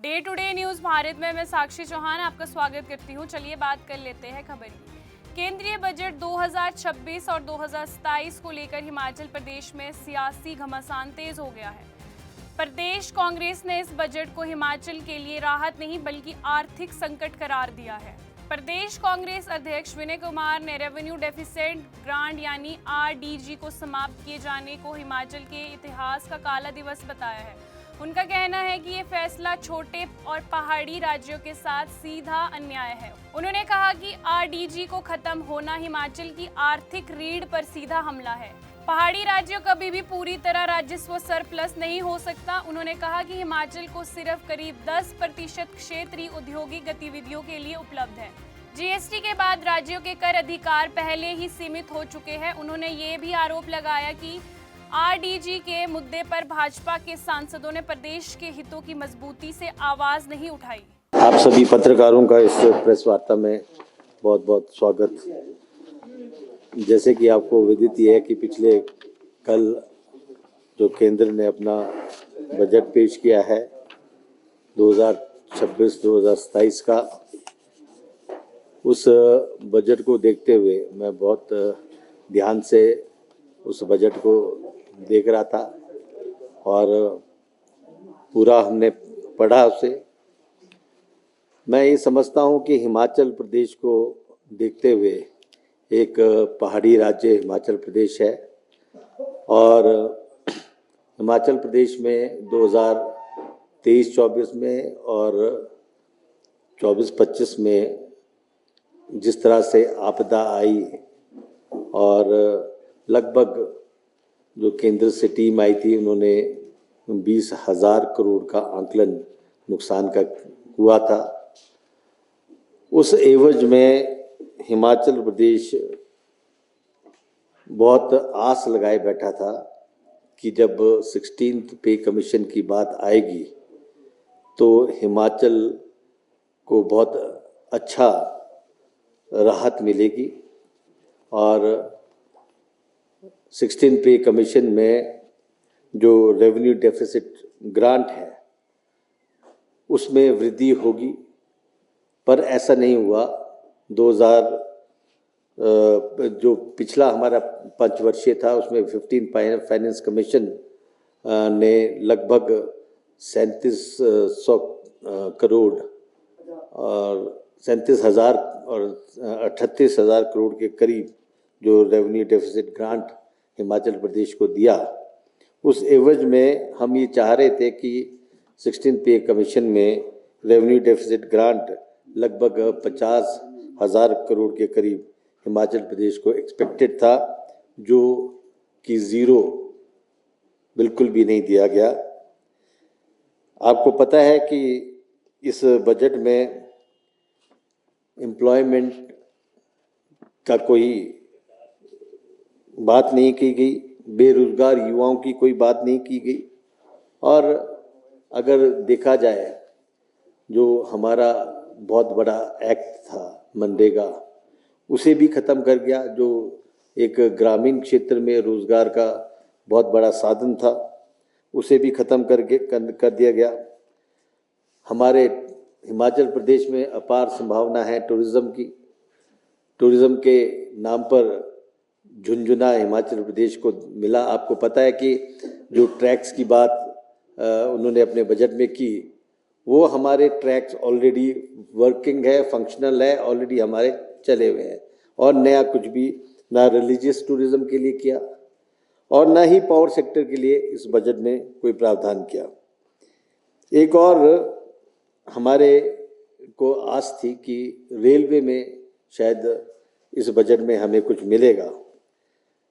Day to Day News Bharat में मैं साक्षी चौहान आपका स्वागत करती हूं। चलिए बात कर लेते हैं खबर की। केंद्रीय बजट 2026 और 2027 को लेकर हिमाचल प्रदेश में सियासी घमासान तेज हो गया है। प्रदेश कांग्रेस ने इस बजट को हिमाचल के लिए राहत नहीं बल्कि आर्थिक संकट करार दिया है। प्रदेश कांग्रेस अध्यक्ष विनय कुमार ने रेवेन्यू डेफिसिट ग्रांट यानी RDG को समाप्त किए जाने को हिमाचल के इतिहास का काला दिवस बताया है। उनका कहना है कि ये फैसला छोटे और पहाड़ी राज्यों के साथ सीधा अन्याय है। उन्होंने कहा कि RDG को खत्म होना हिमाचल की आर्थिक रीढ़ पर सीधा हमला है। पहाड़ी राज्यों कभी भी पूरी तरह राजस्व सरप्लस नहीं हो सकता। उन्होंने कहा कि हिमाचल को सिर्फ करीब 10% क्षेत्रीय औद्योगिक गतिविधियों के लिए उपलब्ध है। GST के बाद राज्यों के कर अधिकार पहले ही सीमित हो चुके हैं। उन्होंने ये भी आरोप लगाया कि RDG के मुद्दे पर भाजपा के सांसदों ने प्रदेश के हितों की मजबूती से आवाज नहीं उठाई। आप सभी पत्रकारों का इस प्रेस वार्ता में बहुत बहुत स्वागत। जैसे कि आपको विदित है कि पिछले कल जो केंद्र ने अपना बजट पेश किया है 2026-2027 का, उस बजट को देखते हुए मैं बहुत ध्यान से उस बजट को देख रहा था और पूरा हमने पढ़ा उसे। मैं ये समझता हूँ कि हिमाचल प्रदेश को देखते हुए एक पहाड़ी राज्य हिमाचल प्रदेश है और हिमाचल प्रदेश में 2023-24 में और 24-25 में जिस तरह से आपदा आई और लगभग जो केंद्र से टीम आई थी उन्होंने 20,000 करोड़ का आंकलन नुकसान का हुआ था। उस एवज में हिमाचल प्रदेश बहुत आस लगाए बैठा था कि जब 16th पे कमीशन की बात आएगी तो हिमाचल को बहुत अच्छा राहत मिलेगी और 16 पे कमीशन में जो रेवेन्यू डेफिसिट ग्रांट है उसमें वृद्धि होगी, पर ऐसा नहीं हुआ। 2000 जो पिछला हमारा पंचवर्षीय था उसमें 15 फाइनेंस कमीशन ने लगभग 3700 करोड़ और 37,000 और 38,000 करोड़ के करीब जो revenue deficit grant Himachal Pradesh को दिया। उस एवज में हम ये चाह रहे थे कि 16 पे कमीशन में रेवेन्यू डेफिसिट ग्रांट लगभग 50,000 करोड़ के करीब हिमाचल प्रदेश को एक्सपेक्टेड था, जो कि ज़ीरो बिल्कुल भी नहीं दिया गया। आपको पता है कि इस बजट में एम्प्लॉयमेंट का कोई बात नहीं की गई, बेरोजगार युवाओं की कोई बात नहीं की गई और अगर देखा जाए जो हमारा बहुत बड़ा एक्ट था मनरेगा उसे भी ख़त्म कर गया, जो एक ग्रामीण क्षेत्र में रोज़गार का बहुत बड़ा साधन था उसे भी ख़त्म कर दिया गया। हमारे हिमाचल प्रदेश में अपार संभावना है टूरिज़्म की। टूरिज़्म के नाम पर झुंझुना हिमाचल प्रदेश को मिला। आपको पता है कि जो ट्रैक्स की बात उन्होंने अपने बजट में की, वो हमारे ट्रैक्स ऑलरेडी वर्किंग है, फंक्शनल है, ऑलरेडी हमारे चले हुए हैं और नया कुछ भी ना रिलीजियस टूरिज़्म के लिए किया और ना ही पावर सेक्टर के लिए इस बजट में कोई प्रावधान किया। एक और हमारे को आस थी कि रेलवे में शायद इस बजट में हमें कुछ मिलेगा।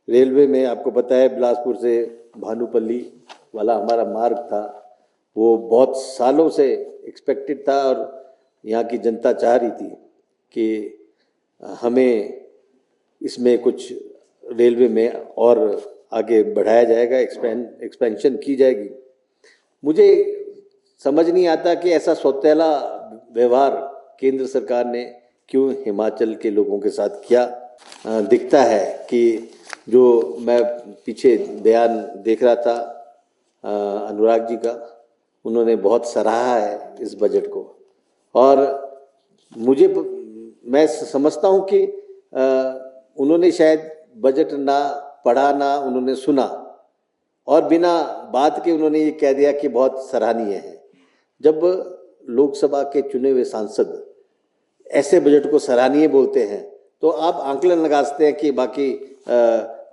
रेलवे में आपको पता है बिलासपुर से भानुपल्ली वाला हमारा मार्ग था, वो बहुत सालों से एक्सपेक्टेड था और यहाँ की जनता चाह रही थी कि हमें इसमें कुछ रेलवे में और आगे बढ़ाया जाएगा, एक्सपेंशन की जाएगी। मुझे समझ नहीं आता कि ऐसा सौतेला व्यवहार केंद्र सरकार ने क्यों हिमाचल के लोगों के साथ किया। दिखता है कि जो मैं पीछे बयान देख रहा था अनुराग जी का, उन्होंने बहुत सराहा है इस बजट को। और मैं समझता हूँ कि उन्होंने शायद बजट ना पढ़ा ना उन्होंने सुना, और बिना बात के उन्होंने ये कह दिया कि बहुत सराहनीय है। जब लोकसभा के चुने हुए सांसद ऐसे बजट को सराहनीय बोलते हैं तो आप आंकलन लगा सकते हैं कि बाकी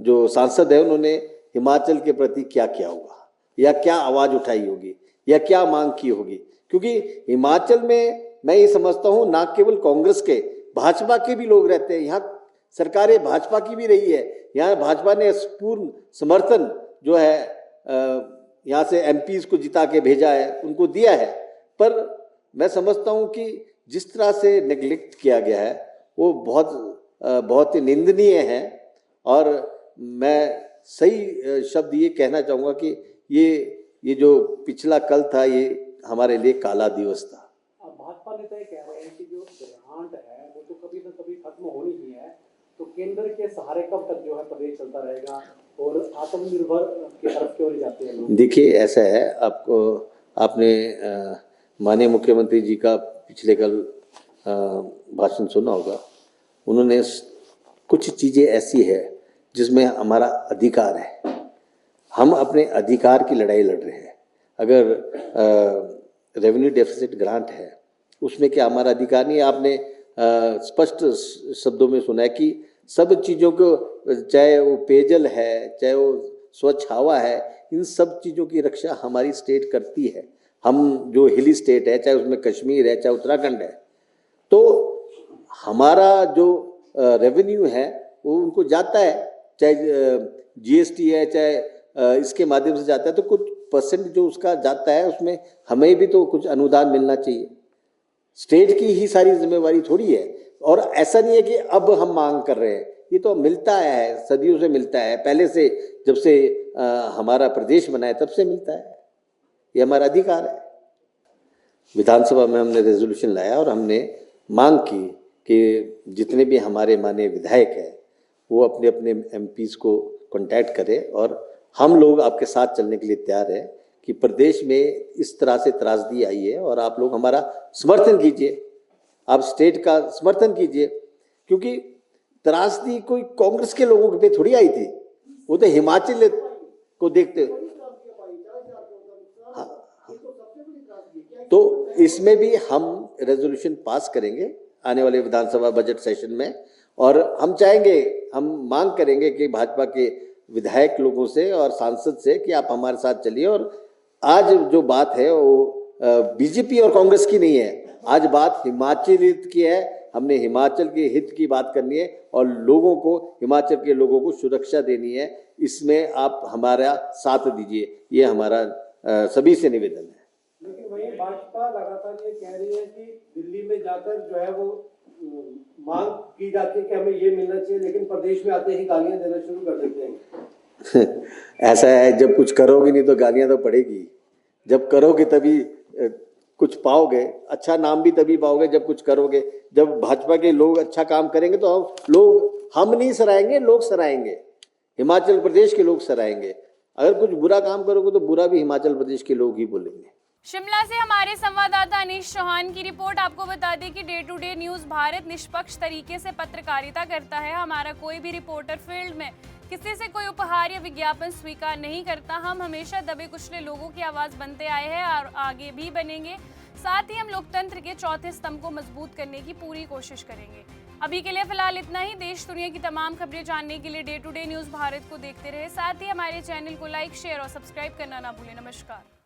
जो सांसद है उन्होंने हिमाचल के प्रति क्या किया होगा, या क्या आवाज़ उठाई होगी, या क्या मांग की होगी। क्योंकि हिमाचल में मैं ये समझता हूँ ना केवल कांग्रेस के, भाजपा के भी लोग रहते हैं। यहाँ सरकारें भाजपा की भी रही है, यहाँ भाजपा ने पूर्ण समर्थन जो है यहाँ से एमपीज को जिता के भेजा है, उनको दिया है। पर मैं समझता हूँ कि जिस तरह से नेग्लेक्ट किया गया है वो बहुत ही निंदनीय है। और मैं सही शब्द ये कहना चाहूँगा कि ये जो पिछला कल था ये हमारे लिए काला दिवस था। भाजपा नेता ये कह रहे हैं कि जो ग्रांट है वो तो कभी ना कभी खत्म होनी ही है, तो केंद्र के सहारे कब तक जो है प्रदेश चलता रहेगा और आत्मनिर्भर की तरफ क्यों नहीं जाते हैं लोग? देखिए, ऐसा है, आपने माननीय मुख्यमंत्री जी का पिछले कल भाषण सुना होगा। उन्होंने कुछ चीज़ें ऐसी है जिसमें हमारा अधिकार है, हम अपने अधिकार की लड़ाई लड़ रहे हैं। अगर रेवेन्यू डेफिसिट ग्रांट है उसमें क्या हमारा अधिकार नहीं है? आपने स्पष्ट शब्दों में सुना है कि सब चीज़ों को, चाहे वो पेयजल है, चाहे वो स्वच्छ हवा है, इन सब चीज़ों की रक्षा हमारी स्टेट करती है। हम जो हिली स्टेट है, चाहे उसमें कश्मीर है, चाहे उत्तराखंड है, तो हमारा जो रेवेन्यू है वो उनको जाता है, चाहे जीएसटी है, चाहे इसके माध्यम से जाता है, तो कुछ परसेंट जो उसका जाता है उसमें हमें भी तो कुछ अनुदान मिलना चाहिए। स्टेट की ही सारी जिम्मेवारी थोड़ी है। और ऐसा नहीं है कि अब हम मांग कर रहे हैं, ये तो मिलता है, सदियों से मिलता है, पहले से, जब से हमारा प्रदेश बना है तब से मिलता है, ये हमारा अधिकार है। विधानसभा में हमने रेजोल्यूशन लाया और हमने मांग की कि जितने भी हमारे माननीय विधायक हैं वो अपने अपने एमपीज को कांटेक्ट करें, और हम लोग आपके साथ चलने के लिए तैयार हैं कि प्रदेश में इस तरह से त्रासदी आई है और आप लोग हमारा समर्थन कीजिए, आप स्टेट का समर्थन कीजिए। क्योंकि त्रासदी कोई कांग्रेस के लोगों पे थोड़ी आई थी, वो तो हिमाचल को देखते। तो इसमें भी हम रेजोल्यूशन पास करेंगे आने वाले विधानसभा बजट सेशन में, और हम चाहेंगे, हम मांग करेंगे कि भाजपा के विधायक लोगों से और सांसद से कि आप हमारे साथ चलिए। और आज जो बात है वो बीजेपी और कांग्रेस की नहीं है, आज बात हिमाचल हित की है। हमने हिमाचल के हित की बात करनी है और लोगों को, हिमाचल के लोगों को सुरक्षा देनी है। इसमें आप हमारा साथ दीजिए, ये हमारा सभी से निवेदन है। लेकिन वही भाजपा लगातार ये कह रही है कि दिल्ली में जाकर जो है वो मांग की जाती है कि हमें ये मिलना चाहिए, लेकिन प्रदेश में आते ही गालियां देना शुरू कर देते हैं। ऐसा है, जब कुछ करोगे नहीं तो गालियां तो पड़ेगी। जब करोगे तभी कुछ पाओगे, अच्छा नाम भी तभी पाओगे जब कुछ करोगे। जब भाजपा के लोग अच्छा काम करेंगे तो हम नहीं सराहेंगे, लोग सराहेंगे, हिमाचल प्रदेश के लोग सराहेंगे। अगर कुछ बुरा काम करोगे तो बुरा भी हिमाचल प्रदेश के लोग ही बोलेंगे। शिमला से हमारे संवाददाता अनीश चौहान की रिपोर्ट। आपको बता दें कि Day to Day News Bharat निष्पक्ष तरीके से पत्रकारिता करता है। हमारा कोई भी रिपोर्टर फील्ड में किसी से कोई उपहार या विज्ञापन स्वीकार नहीं करता। हम हमेशा दबे कुचले लोगों की आवाज बनते आए हैं और आगे भी बनेंगे। साथ ही हम लोकतंत्र के चौथे स्तंभ को मजबूत करने की पूरी कोशिश करेंगे। अभी के लिए फिलहाल इतना ही। देश दुनिया की तमाम खबरें जानने के लिए Day to Day News Bharat को देखते रहे। साथ ही हमारे चैनल को लाइक, शेयर और सब्सक्राइब करना ना भूलें। नमस्कार।